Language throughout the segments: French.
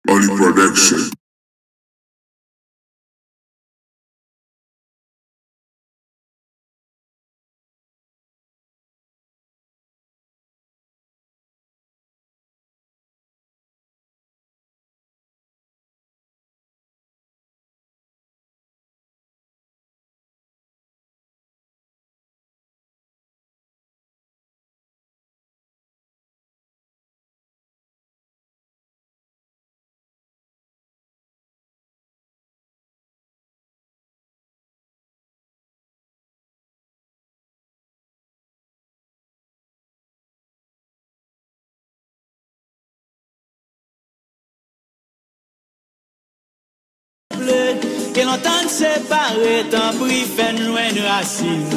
Only Production. Que l'entente séparée, tant pis, fait nous une racine.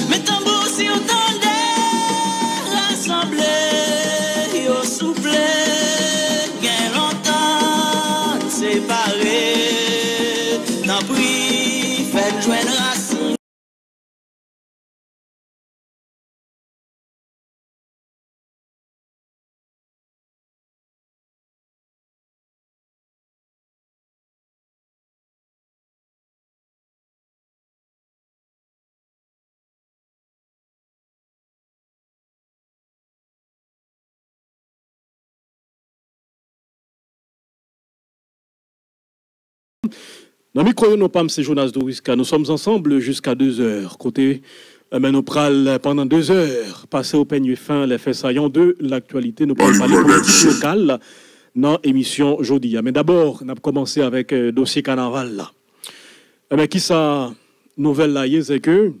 Mais tambour si on tendait, rassemblés, au soufflé, qu'elle l'entente séparée, tant pis, fait nous une racine. Dans le micro, nous sommes Jonas Doriska. Nous sommes ensemble jusqu'à 2 heures. Côté, nous pral pendant 2 heures, passer au peigne fin les faits saillants de l'actualité. Nous parlons parler politique locale dans l'émission aujourd'hui. Mais d'abord, on a commencé avec le dossier carnaval. Là. Mais qui ça, nouvelle là, c'est que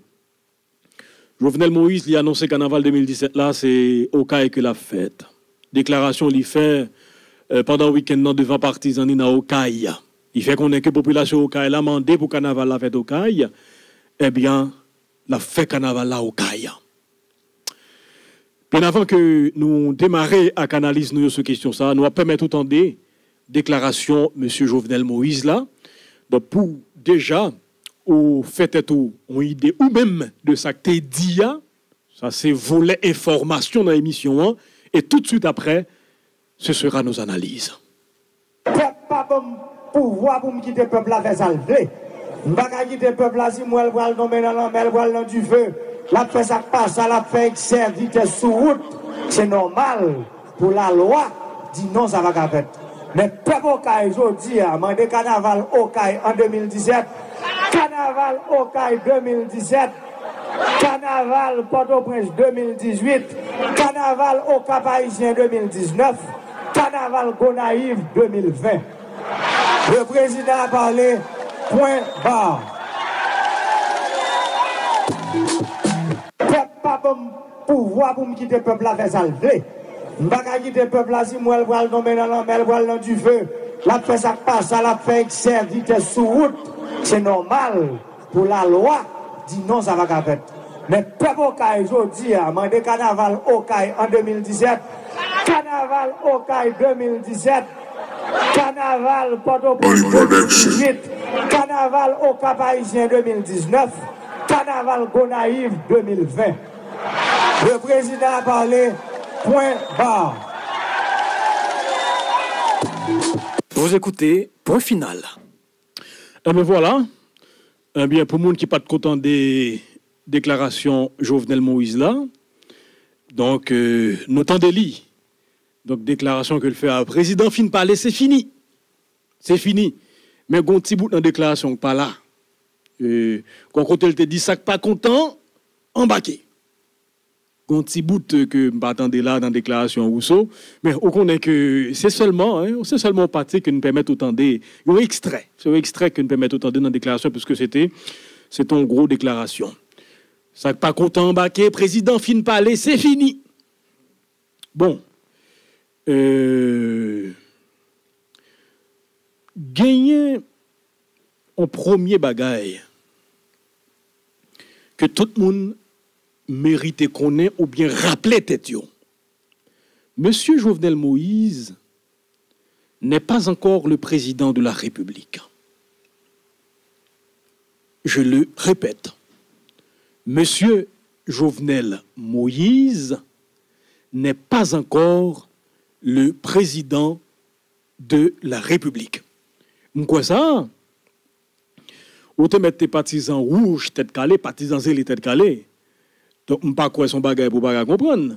Jovenel Moïse, il a annoncé carnaval 2017 là, c'est au cas que la fête. Déclaration il fait pendant le week-end devant partisans dans Okaï. Il fait qu'on est que la population Okaï l'a demandé pour carnaval la fête Okaï. Eh bien, la fête carnaval là Okaï. Bien avant que nous démarrions à canaliser nous sur question ça, nous allons permettre autant des déclarations M. Jovenel Moïse là. Donc pour déjà ou fait tout une idée ou même de ça que tu dit, ça c'est volet information dans l'émission et tout de suite après, ce sera nos analyses. Pas pouvoir pour me quitter le peuple avec ça. Je ne vais pas quitter le peuple là si moi je vais le nommer dans la mer, dans du feu. La fait ça passe, la fait excès, vitesse sous route. C'est normal pour la loi. Dit non, ça va pas faire. Mais peuple Okaï, je dis, mandé carnaval Okaï en 2017, carnaval Okaï 2017, carnaval Port-au-Prince 2018, carnaval au Cap-Haïtien 2019, carnaval Gonaïve 2020. Le président a parlé, point barre. Pas pouvoir pour me quitter le peuple avec ça. Je ne vais pas quitter le peuple là si moi je vais le nommer dans la mer, dans du feu. La fait ça passe, la fait excès, vitesse sous route. C'est normal pour la loi. Dit non, ça va pas faire. Mais peuple Okaï, je dis, mandé carnaval Okaï en 2017, carnaval Okaï 2017, carnaval Port-au-Prince 2018, carnaval au Cap-Haïtien 2019, carnaval Gonaïve 2020. Le président a parlé, point barre. Vous écoutez, point final. Et bien voilà, eh bien, pour le monde qui n'est pas content des déclarations Jovenel Moïse là, donc, nous temps de lire. Donc, déclaration que le fait à président fin parler, c'est fini. C'est fini. Mais un petit bout dans déclaration, pas là. Quand côté te dit ça que pas content, embarqué. Un petit bout que m'attendais là dans la déclaration Rousseau, mais on connaît que c'est seulement partie que nous permet autant des un extrait. C'est un extrait que nous permet autant dans la déclaration puisque c'est une grosse déclaration. Ça que pas content embarqué, président fin parler, c'est fini. Bon. Gagner en premier bagaille que tout le monde mérite qu'on ait ou bien rappeler tête yo. Monsieur Jovenel Moïse n'est pas encore le président de la République. Je le répète. Monsieur Jovenel Moïse n'est pas encore le président de la République. Quoi ça? Ou te mettre tes partisans rouges, tête calée, partisans zélés, tête calée. Donc, on ne pas quoi son bagage pour pas comprendre.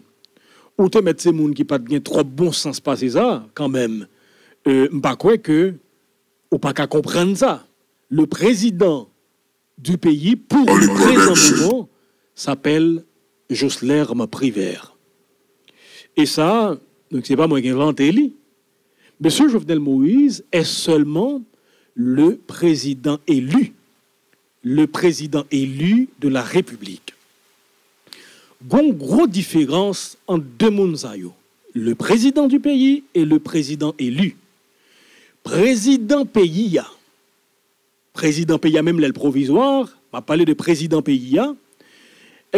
Ou te mettre ces gens qui pas bien trop bon sens passer ça, quand même. On pas quoi que, ou pas qu'à comprendre ça. Le président du pays, pour le présent moment, s'appelle Josler Privert. Et ça, donc c'est pas moi qui ai inventé lui. Monsieur Jovenel Moïse est seulement le président élu de la République. Il y a une grosse différence entre deux mondes, le président du pays et le président élu. Président pays, même l'aile provisoire, on va parler de président pays,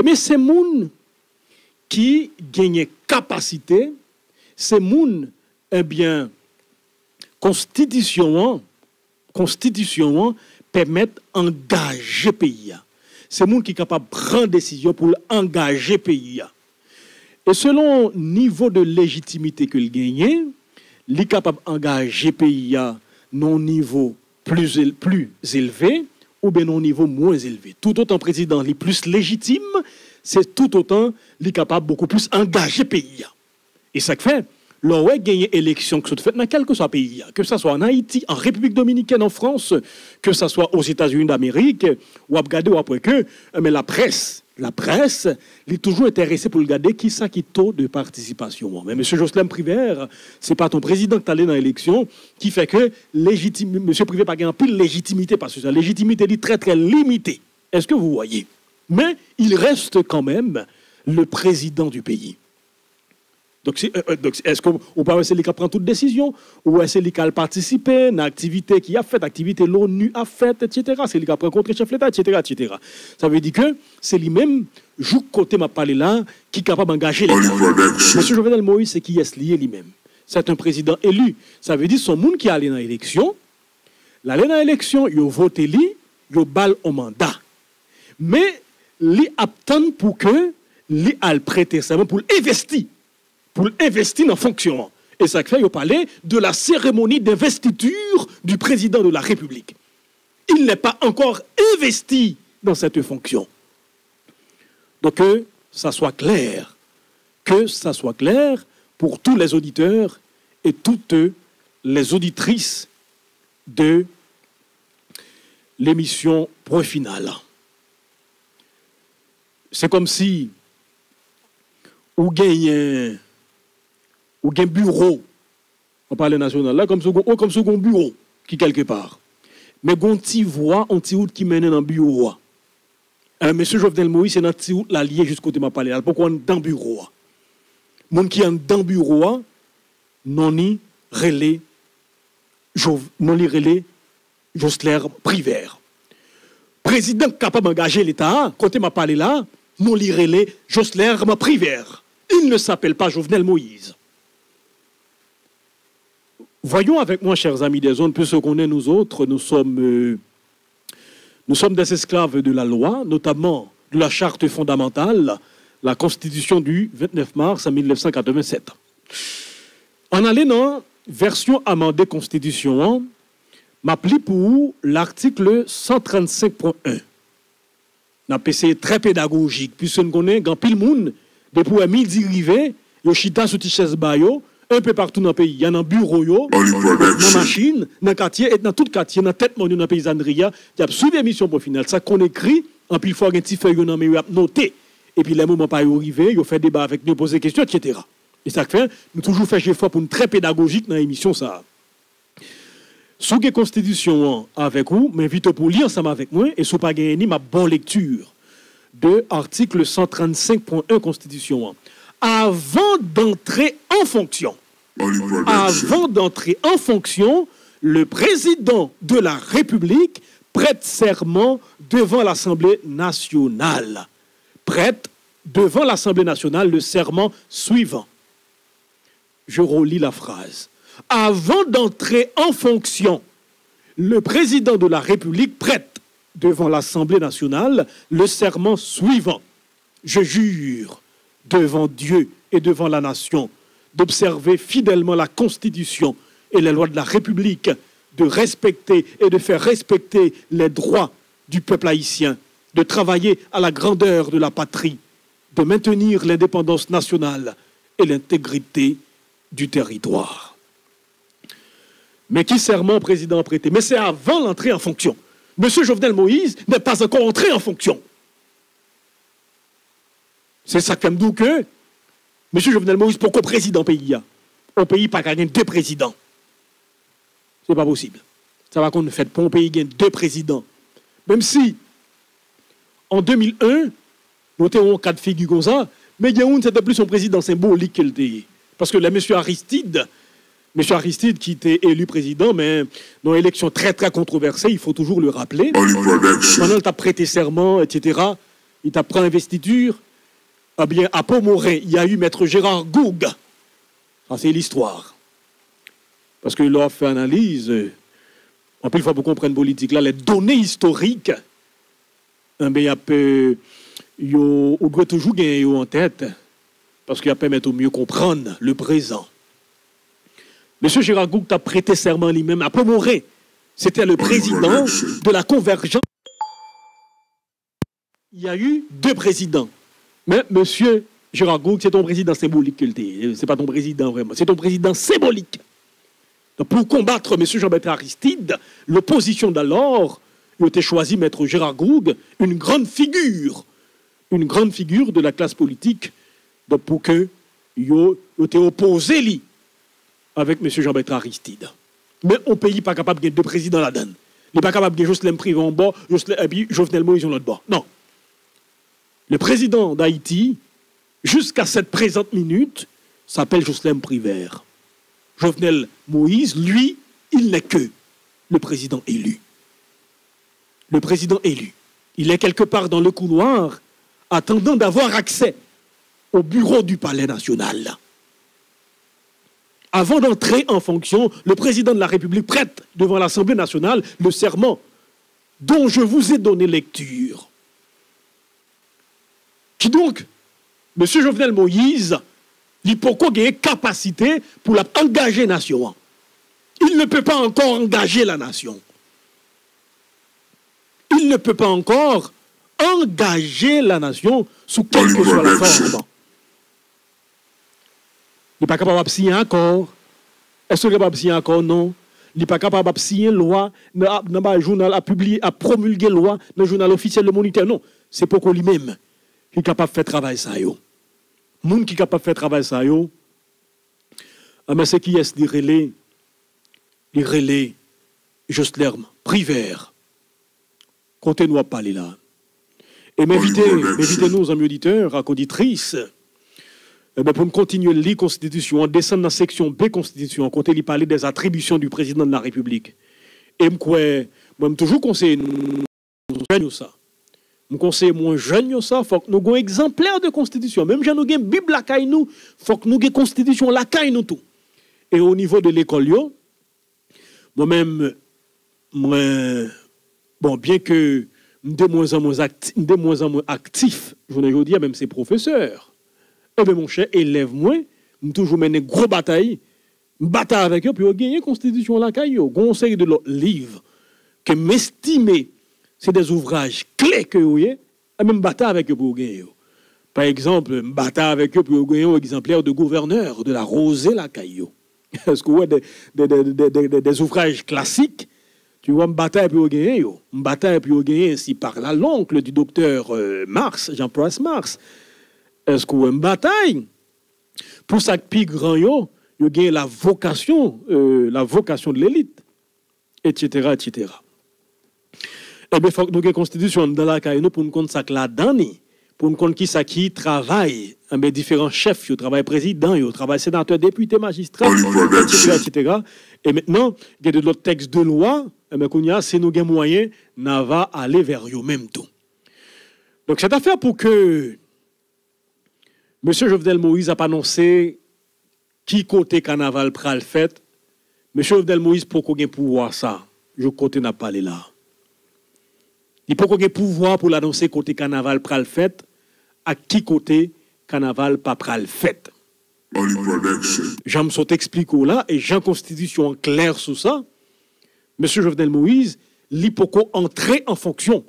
mais c'est moun qui gagne capacité, c'est moun, eh bien, constitution permet d'engager pays. C'est moun qui est capable de prendre décision pour engager pays. Et selon le niveau de légitimité que le gagne, il est capable d'engager pays à non niveau plus élevé ou bien non niveau moins élevé. Tout autant président est plus légitime, c'est tout autant il est capable beaucoup plus d'engager pays. Et ça fait L'on a gagné élection que ce soit dans quel que soit pays, que ce soit en Haïti, en République dominicaine, en France, que ce soit aux États-Unis d'Amérique, ou à regarder ou après que, mais la presse, est toujours intéressée pour regarder qui ça qui taux de participation. Mais M. Jocelyn Privert, c'est pas ton président qui est allé dans l'élection qui fait que M. Privert n'a pas pile légitimité parce que sa légitimité est très très limitée. Est-ce que vous voyez? Mais il reste quand même le président du pays. Donc, est-ce qu'on peut essayer de prendre toute décision ou essayer de participer à une activité qui a fait, activité l'ONU a fait, etc. C'est lui qui a rencontré le chef de l'État, etc. Ça veut dire que c'est lui-même, joue côté m'a parlé là, qui est capable d'engager les gens. Monsieur Jovenel Moïse, c'est qui est lié lui-même. C'est un président élu. Ça veut dire son monde qui est allé dans l'élection, l'aller dans l'élection, il a voté lui, il a balle au mandat. Mais il attend pour que lui a prêté serment pour investir. Pour investir dans fonction. Et ça fait, il parlait de la cérémonie d'investiture du président de la République. Il n'est pas encore investi dans cette fonction. Donc, que ça soit clair pour tous les auditeurs et toutes les auditrices de l'émission Point Final. C'est comme si on gagne ou un bureau, on parle national, là, comme si on un bureau qui quelque part. Mais on t'y voit, on t'y route qui mène dans le bureau. Monsieur Jovenel Moïse, c'est dans le route la liée jusqu'au côté de ma palais. Pourquoi on est dans le bureau? Mon qui est dans le bureau, non ni relais Josler Privert. Président capable d'engager l'État, côté ma palais là, non li relais Josler Privert. Il ne s'appelle pas Jovenel Moïse. Voyons avec moi, chers amis des zones, puisque qu'on est nous autres, nous sommes des esclaves de la loi, notamment de la charte fondamentale, la Constitution du 29 mars 1987. En allant dans version amendée Constitution, m'appli pour l'article 135.1. N'a essayé très pédagogique, puisque nous connaissons grand pile monde depuis à midi rivé, yo chita sous tichès bayo, un peu partout dans le pays. Il y a un bureau, dans la machine, dans le quartier, et dans tout le quartier, dans la tête, dans la paysannerie, il y a suivi l'émission pour final. Ça qu'on écrit, en plus, il faut un petit feuille dans le noté. Et puis, les moments pas arrivés, il fait débat avec nous, poser des questions, etc. Et ça fait, nous toujours fait effort pour une très pédagogique dans l'émission, ça. Sous la Constitution avec vous, m'invite pour lire ensemble avec moi, et sous pas gagner ma bonne lecture de l'article 135.1 Constitution. Avant d'entrer en fonction, le président de la République prête serment devant l'Assemblée nationale. Prête devant l'Assemblée nationale le serment suivant. Je relis la phrase. Avant d'entrer en fonction, le président de la République prête devant l'Assemblée nationale le serment suivant. je jure devant Dieu et devant la nation d'observer fidèlement la Constitution et les lois de la République, de respecter et de faire respecter les droits du peuple haïtien, de travailler à la grandeur de la patrie, de maintenir l'indépendance nationale et l'intégrité du territoire. Mais qui serment président a prêté? Mais c'est avant l'entrée en fonction. Monsieur Jovenel Moïse n'est pas encore entré en fonction. C'est ça qui me dit que Monsieur Jovenel Moïse, pourquoi président pays? Un pays pas gagné deux présidents. C'est pas possible. Ça va qu'on ne fait pas un pays gagne deux présidents. Même si, en 2001, nous avons un cas de figure comme ça, mais c'était plus son président symbolique qu'elle était. Parce que là, M. Aristide qui était élu président, mais dans une élection très très controversée, il faut toujours le rappeler. Pendant qu'il a prêté serment, etc., il t'a pris investiture. Eh bien, à Pomorin, il y a eu maître Gérard Goug. Ça, c'est l'histoire. Parce qu'il a fait analyse, en plus, il faut comprendre politique, là, les données historiques, eh bien, il doit toujours gagner en tête, parce qu'il permet au mieux comprendre le présent. Monsieur Gérard Goug a prêté serment lui-même à Pomorin. C'était le président de la convergence. Il y a eu deux présidents. Mais monsieur Gérard Goug, c'est ton président symbolique qu'il était. C'est pas ton président vraiment. C'est ton président symbolique. Donc, pour combattre monsieur Jean-Bertrand Aristide, l'opposition d'alors, il a été choisi maître Gérard Goug, une grande figure de la classe politique, donc pour que il était opposé lui avec monsieur Jean-Bertrand Aristide. Mais on pays pas capable de deux présidents là-dedans. Il n'est pas capable de Jocelyn Privé en bas, Jovenel Moïse en l'autre bas. Non. Le président d'Haïti, jusqu'à cette présente minute, s'appelle Jocelyn Privert. Jovenel Moïse, lui, il n'est que le président élu. Le président élu. Il est quelque part dans le couloir, attendant d'avoir accès au bureau du Palais national. Avant d'entrer en fonction, le président de la République prête devant l'Assemblée nationale le serment dont je vous ai donné lecture. Qui donc, M. Jovenel Moïse, il peut gagner capacité pour engager la nation. Il ne peut pas encore engager la nation. Il ne peut pas encore engager la nation sous quelle que soit la forme. Il n'est pas capable de signer un accord. Est-ce qu'il est capable de signer un accord? Non. Il n'est pas capable de signer une loi, dans le journal, à promulguer une loi, dans le journal officiel, le Moniteur. Non. C'est pour lui-même qui est capable de faire travail ça. Le monde qui est capable de faire travail ça, mais c'est qui est les relais, Jocelyn Privert. Comptez-nous à parler là. Et m'invitez-nous, amis auditeurs, à auditrices, pour continuer à lire la Constitution, on descend dans la section B Constitution, on lui parler des attributions du président de la République. Et moi, toujours conseiller ça. Je conseille moins jeune ça, il faut que nous ayons un exemplaire de constitution. Même si nous avons une Bible la caille nous, il faut que nous ayons une constitution la caille nous tout. Et au niveau de l'école, moi-même, bon, bien que de moins en moins actif, je veux dire, même ces professeurs, et bien mon cher élève moi, je toujours mené une grosse bataille, avec eux, puis gagner la constitution la caille, conseil de leur livre, que m'estimer. C'est des ouvrages clés que vous avez, et même bataille avec eux pour gagner. Par exemple, bataille avec eux pour gagner un exemplaire de gouverneur de la Rosée la Caillou. Est-ce que vous avez des ouvrages classiques? Tu vois, bataille pour gagner. Bataille pour gagner ainsi par là l'oncle du docteur Mars, Jean-Paul Mars. Est-ce que vous avez une bataille? Pour ça que plus grand, vous avez la vocation de l'élite, etc., etc. Eh bien, il faut que nous ayons une constitution dans la caille pour nous connaître ça que là-dedans, pour nous connaître qui travaille, différents chefs, ils travaillent président, ils travaillent sénateur, député, magistrat, etc. Et maintenant, il y a de l'autre texte de loi, si nous avons moyen, nous va aller vers eux même tout. Donc, cette affaire pour que M. Jovenel Moïse a annoncé qui côté carnaval pral fait, M. Jovenel Moïse, pour qu'on ait pouvoir ça, je côté n'a pas là. Il faut qu'on ait pouvoir pour l'annoncer côté carnaval pral fait à qui côté carnaval pas pral fait. J'aime ça t'expliquer là et Jean Constitution en clair sur ça. Monsieur Jovenel Moïse, l'hypoco entrer en fonction.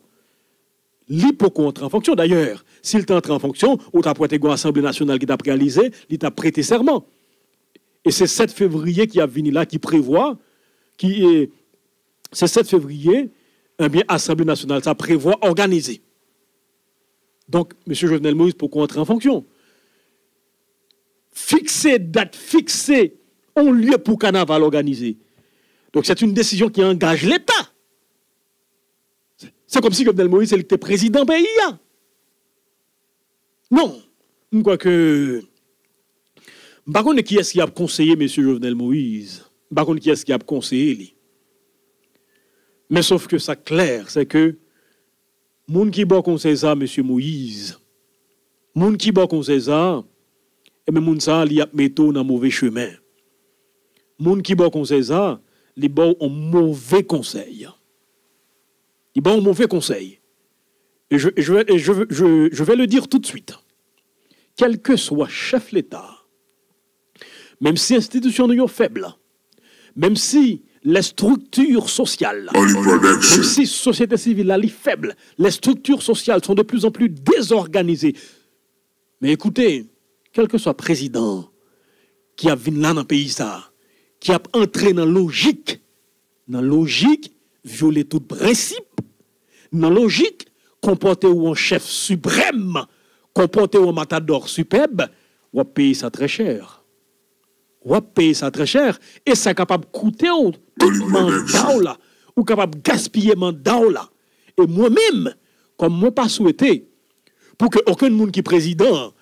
L'hypoco entrer en fonction. D'ailleurs, s'il t'entre en fonction, ou t'as prêté une Assemblée nationale qui t'a réalisé, il t'a prêté serment. Et c'est 7 février qui a venu là, qui prévoit, c'est 7 février, eh bien, Assemblée nationale, ça prévoit organiser. Donc, M. Jovenel Moïse, pour qu'on entre en fonction. Fixer, date fixée, un lieu pour carnaval organisé. Donc, c'est une décision qui engage l'État. C'est comme si Jovenel Moïse était président pays. Non. Je crois que... Je ne sais pas qui est-ce qui a conseillé M. Jovenel Moïse. Je ne sais pas qui est-ce qui a conseillé lui. Mais sauf que ça clair, c'est que moun qui bon conseil ça, M. Moïse, moun qui bon conseil ça, et même moun ça, li a metto dans mauvais chemin. Moun qui bon conseil ça, li bon un mauvais conseil. Il bon un mauvais conseil. Et je vais le dire tout de suite. Quel que soit chef l'État, même si l'institution est faible, même si les structures sociales, même si la société civile est faible, les structures sociales sont de plus en plus désorganisées. Mais écoutez, quel que soit président qui a venu là dans le pays, ça, qui a entré dans la logique, violer tout principe, dans la logique, comporter ou un chef suprême, comporter ou un matador superbe, on va payer ça très cher. On va payer ça très cher et ça est capable de coûter tout mandat là, ou capable de gaspiller mandat là. Et moi-même, comme moi pas souhaité, pour que aucun monde qui est président,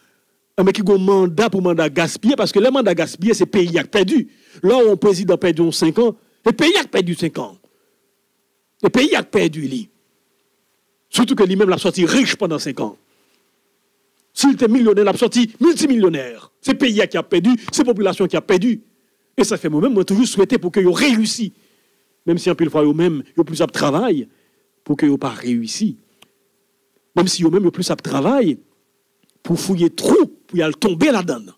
mais qui a un mandat pour mandat gaspiller, parce que le mandat gaspiller, c'est le pays qui a perdu. Là où un président a perdu 5 ans, le pays a perdu 5 ans. Le pays a perdu, lui. Surtout que lui-même l'a sorti riche pendant 5 ans. S'il était millionnaire, il a sorti multimillionnaire. C'est le pays qui a perdu, c'est la population qui a perdu. Et ça fait moi-même, moi, toujours souhaité pour qu'ils réussissent. Même si en pile fois, eux-mêmes, ils ont plus de travail pour qu'ils n'aient pas réussi. Même si eux-mêmes, ils ont plus de travail pour fouiller trop, pour y aller tomber là-dedans.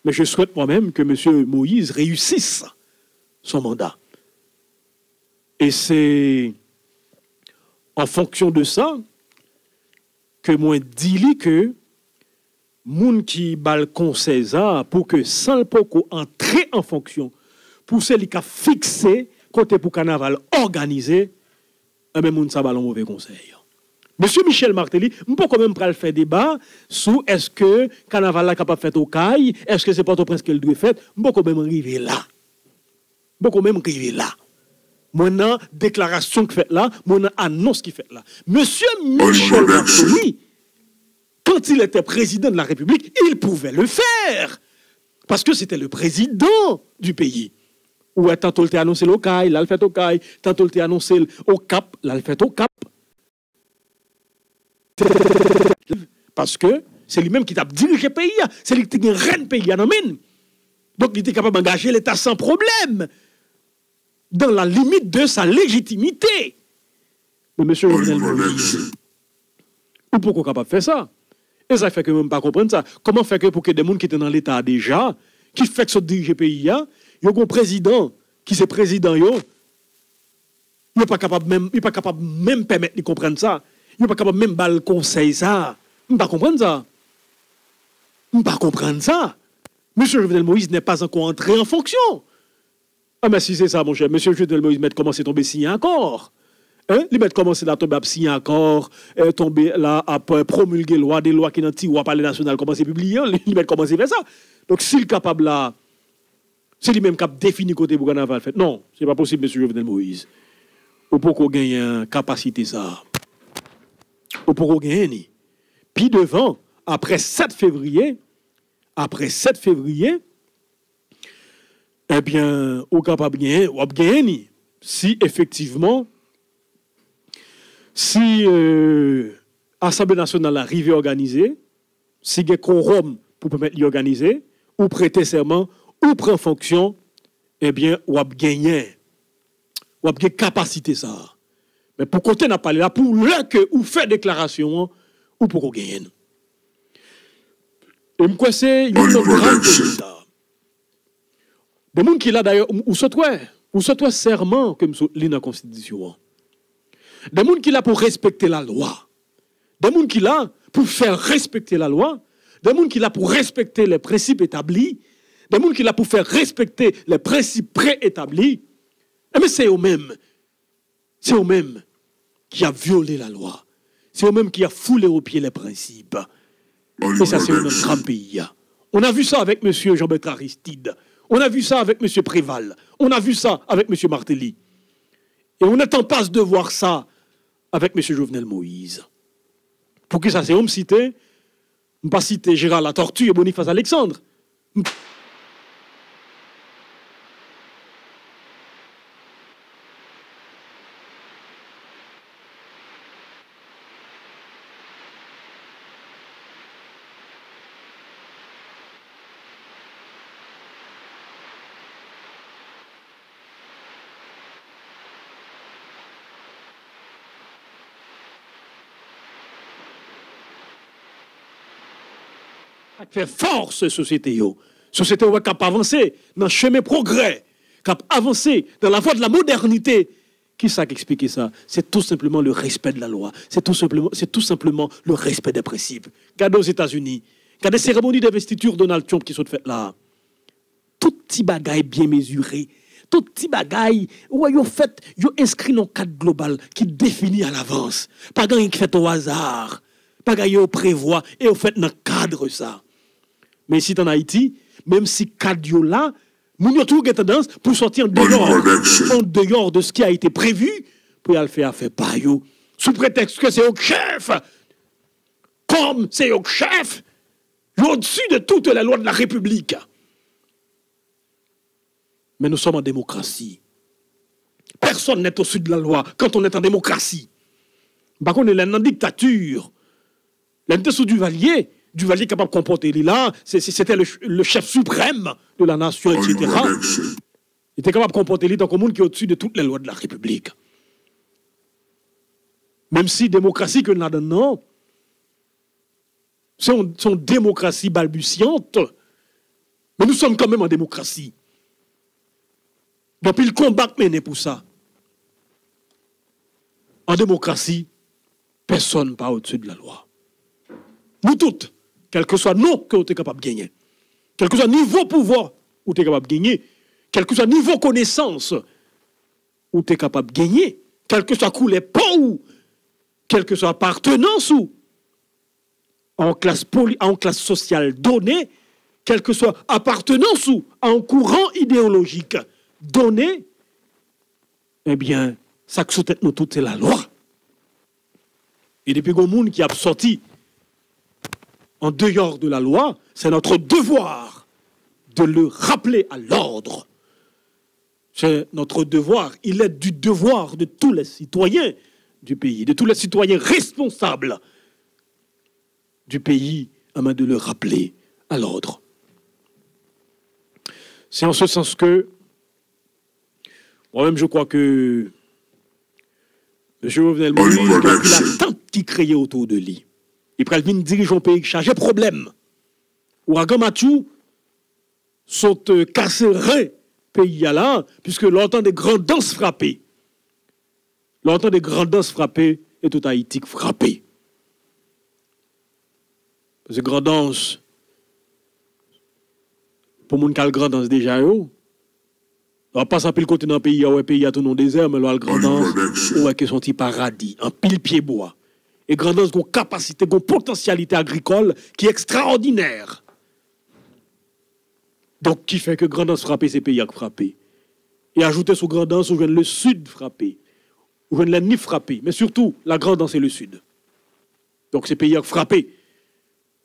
Mais je souhaite moi-même que M. Moïse réussisse son mandat. Et c'est en fonction de ça que moi dis que moun qui bal conseil ça pour que sans le poko entrer en fonction pour celui qui a fixé côté pour carnaval organisé même moun ça bal un mauvais conseil. Monsieur Michel Martelly, on peut quand même pas faire débat sur est-ce que carnaval là capable faire au caille, est-ce que c'est Port-au-Prince qu'elle doit faire, on peut quand même arriver là. On peut quand même arriver là. Mon déclaration qui fait là, mon annonce qui fait là. Monsieur Michel Martelly, quand il était président de la République, il pouvait le faire. Parce que c'était le président du pays. Ou tantôt il a annoncé au CAI, là il fait au CAI, tantôt il a annoncé au CAP, là il fait au CAP. Parce que c'est lui-même qui t'a dirigé le pays, c'est lui qui a reine pays. Donc il était capable d'engager l'État sans problème. Dans la limite de sa légitimité. Mais monsieur Jovenel Moïse, ou pourquoi capable de faire ça? Et ça fait que même pas comprendre ça. Comment faire que pour que des gens qui étaient dans l'État déjà, qui fait que ça dirige le pays, il y a un président qui c'est président, il n'est pas capable même permettre de comprendre ça. Il n'est pas capable même de conseil ça. Il ne pas comprendre ça. Il ne pas comprendre ça. Monsieur Jovenel Moïse n'est pas encore entré en fonction. Ah, mais si c'est ça, mon cher, monsieur Jovenel Moïse, met commencer à tomber signer encore. Hein? Il met commencer à tomber à signer encore, tomber là, à promulguer loi, des lois qui n'ont pas ou parler national, commencer à publier, il met commencer à faire ça. Donc, s'il est capable là, c'est lui-même qui a défini côté pour carnaval fait. Non, c'est pas possible, monsieur Jovenel Moïse. Ou pour qu'on gagne une capacité ça. Ou pour qu'on gagne. Puis devant, après 7 février, eh bien, au capable de gagner, si effectivement, si l'Assemblée nationale arrive à organiser, si il y a un quorum pour permettre d'organiser, ou prêter serment, ou prendre fonction, eh bien, ou a gagné, ou a gagné capacité ça. Mais pour côté n'a pas là, pour là que ou fait déclaration, ou pour gagner. Et moi, c'est une grande ça. Des gens qui là d'ailleurs, ou soit serment comme lit dans la Constitution. Des gens qui là pour respecter la loi. Des gens qui là pour faire respecter la loi. Des gens qui là pour respecter les principes établis. Des gens qui là pour faire respecter les principes préétablis. Mais c'est eux-mêmes. C'est eux-mêmes qui a violé la loi. C'est eux-mêmes qui a foulé aux pieds les principes. Et ça, c'est un grand pays. On a vu ça avec M. Jean-Bertrand Aristide. On a vu ça avec M. Préval. On a vu ça avec M. Martelly. Et on est en passe de voir ça avec M. Jovenel Moïse. Pour que ça, c'est homme cité, on ne pas citer Gérard Latortue et Boniface Alexandre. Fait force société yo. Société qui a avancé dans le chemin progrès, qui a avancé dans la voie de la modernité. Qui ça qui explique ça? C'est tout simplement le respect de la loi. C'est tout simplement le respect des principes. Regardez aux États-Unis, regardez les cérémonies d'investiture Donald Trump qui sont faites là. Tout petit bagaille bien mesuré. Tout petit bagaille, où ils fait, ils inscrit dans un cadre global qui définit à l'avance. Pas grand qui fait au hasard. Pas grand qui prévoit et au fait dans le cadre ça. Mais ici en Haïti, même si cadre là, nous avons toujours tendance pour sortir en dehors de ce qui a été prévu, pour y aller faire affaire par yo, sous prétexte que c'est au chef. Comme c'est au chef, au-dessus de toutes les lois de la République. Mais nous sommes en démocratie. Personne n'est au-dessus de la loi quand on est en démocratie. Par contre, on est en dictature. L'un sous Duvalier capable de comporter là, c'était le chef suprême de la nation, etc. Il était capable de comporter dans un monde qui est au-dessus de toutes les lois de la République. Même si démocratie que nous avons, non, c'est une démocratie balbutiante, mais nous sommes quand même en démocratie. Depuis le combat mené pour ça. En démocratie, personne n'est pas au-dessus de la loi. Nous toutes, quel que soit nous que vous êtes capable de gagner, quel que soit niveau pouvoir où vous êtes capable de gagner, quel que soit niveau connaissance où vous êtes capable de gagner, quel que soit couleur ou quelle que soit appartenance ou en classe sociale donnée, quelle que soit appartenance ou en courant idéologique donné, eh bien, ça que sous tête nous toutes, c'est la loi. Et depuis que le monde qui a sorti en dehors de la loi, c'est notre devoir de le rappeler à l'ordre. C'est notre devoir. Il est du devoir de tous les citoyens du pays, de tous les citoyens responsables du pays, de le rappeler à l'ordre. C'est en ce sens que moi-même, je crois que M. Jovenel Moïse, depuis l'attente qui créait autour de lui, il prend une dirigeant pays qui charge problème. Ou à Gamatou, sont casserés pays là, puisque l'entend des grandes danses frappées. L'entend des grandes danses frappées et tout Haïti frappé. Parce que grandes danses, pour mon cas, grand danse déjà, on va pas s'appeler le côté dans le pays, où le pays a tout non désert, mais le grand danse, où est son petit paradis, en pile pied bois. Et grand danse, une capacité, une potentialité agricole qui est extraordinaire. Donc, qui fait que grand danse frappé, c'est pays qui frappé. Et ajouter sur grand danse, où vient le sud frappé, où vient l'ennemi frappé, mais surtout, la grande danse, c'est le sud. Donc, c'est pays qui frappé.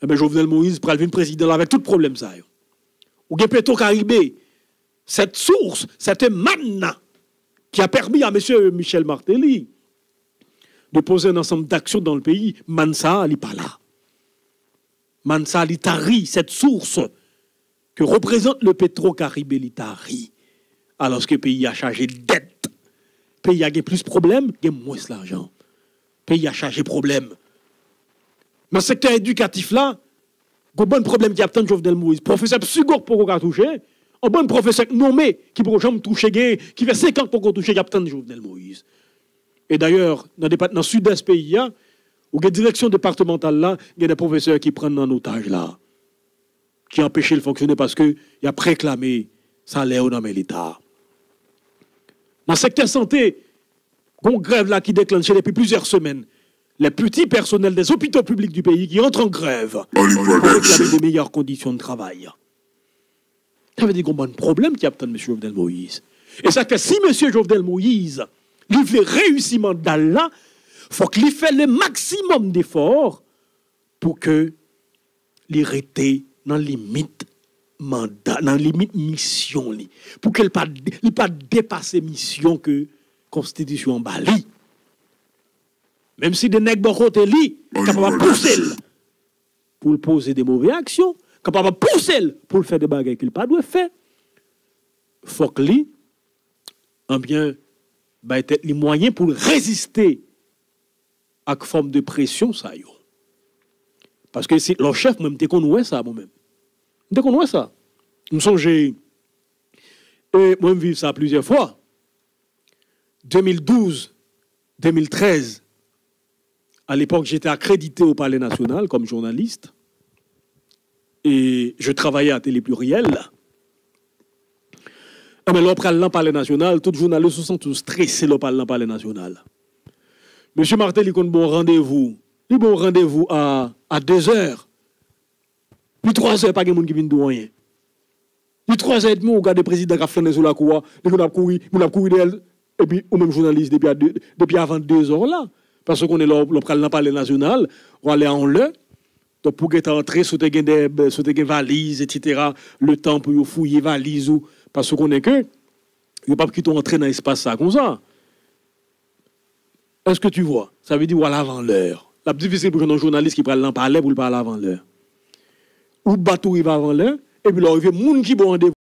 Eh bien, Jovenel Moïse, pour le président, avec tout problème, ça. Ou bien Petro-Caribé, cette source, cette manne qui a permis à M. Michel Martelly de poser un ensemble d'actions dans le pays, Mansa n'est pas là. Mansa l'Itari, cette source que représente le Petro-Caribé l'Itari, alors que le pays a chargé de dette. Le pays a plus de problèmes, il y a moins d'argent. Le pays a chargé de problèmes. Dans le secteur éducatif là, il y a un bon problème qui a tant Jovenel Moïse. Professeur psychologue pour qu'on touche, un bon professeur nommé qui pour jamais toucher, qui fait 50 pour qu'on touche, il y a tant Jovenel Moïse. Et d'ailleurs, dans le sud-est pays, ou la direction départementale là, il y a des professeurs qui prennent en otage là, qui empêchent de fonctionner parce qu'il y a préclamé salaire dans l'État. Dans le secteur santé, il y a une grève là qui déclenche depuis plusieurs semaines. Les petits personnels des hôpitaux publics du pays qui entrent en grève pour réclamer des meilleures conditions de travail. Ça veut dire qu'on a un problème qui attend M. Jovenel Moïse. Et ça fait si M. Jovenel Moïse il veut réussir mandat là, il faut qu'il fasse le maximum d'efforts pour que les rete dans la limite mandat, dans la limite mission, pour qu'elle ne pas dépasser mission que la Constitution en Bali. Même si des nègres côté li, capable de pousser pour poser des mauvaises actions, capable de pousser pour faire des bagages qu'il pas doit faire, faut que lui, bien, les moyens pour résister à une forme de pression, ça y est. Parce que si leur chef, même, t'es qu'on ça, moi-même. T'es qu'on ça. Nous songez, et moi, je vis ça plusieurs fois. 2012, 2013, à l'époque, j'étais accrédité au Palais National comme journaliste. Et je travaillais à Télé Pluriel. Mais là, après le Palais National, tous les journalistes se sont tous stressés au Palais National. Monsieur Martel, il a un bon rendez-vous. Il a un bon rendez-vous à 2 heures. Puis 3 heures, pas de monde qui vient de rien. Puis 3 heures et demie, on regarde le président qui a flâné sur la cour. Il a couru d'elle. Et puis, ou même journaliste depuis avant 2 heures là. Parce qu'on est là, on le Palais National, on aller en le. Donc, pour être entré, sauter des valises, etc., le temps pour fouiller valises, parce qu'on est que, il n'y a pas qui entrer dans l'espace ça comme ça. Est-ce que tu vois? Ça veut dire voilà avant l'heure. La plus difficile pour un journaliste qui parle dans le palais pour le parler avant l'heure. Ou bateau il va avant l'heure, et puis là, il y a des gens qui vont rendez-vous.